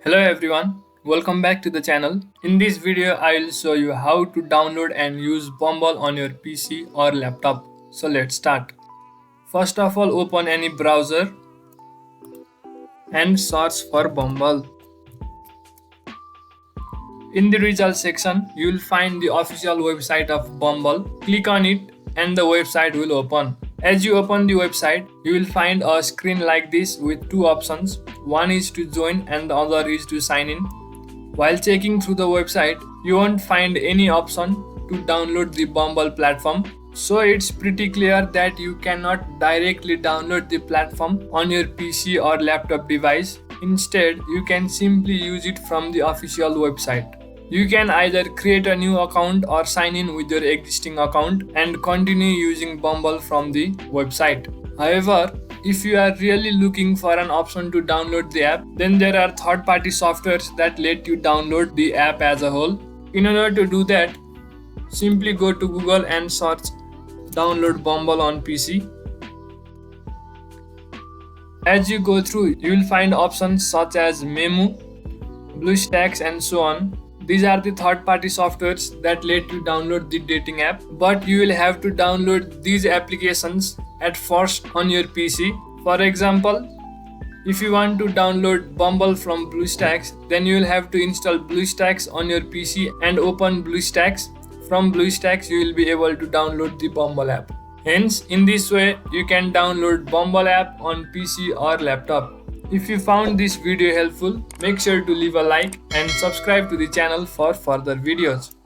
Hello everyone, welcome back to the channel. In this video, I will show you how to download and use Bumble on your PC or laptop. So let's start. First of all, open any browser and search for Bumble. In the results section, you will find the official website of Bumble. Click on it and the website will open. As you open the website, you will find a screen like this with two options. One is to join and the other is to sign in. While checking through the website, you won't find any option to download the Bumble platform. So it's pretty clear that you cannot directly download the platform on your PC or laptop device. Instead, you can simply use it from the official website. You can either create a new account or sign in with your existing account and continue using Bumble from the website. However, if you are really looking for an option to download the app, then there are third-party softwares that let you download the app as a whole. In order to do that, simply go to Google and search download Bumble on PC. As you go through, you will find options such as Memo, BlueStacks and so on. These are the third-party softwares that let you download the dating app, but you will have to download these applications at first on your PC. For example, if you want to download Bumble from BlueStacks, then you will have to install BlueStacks on your PC and open BlueStacks. From BlueStacks, you will be able to download the Bumble app. Hence, in this way, you can download Bumble app on PC or laptop. If you found this video helpful, make sure to leave a like and subscribe to the channel for further videos.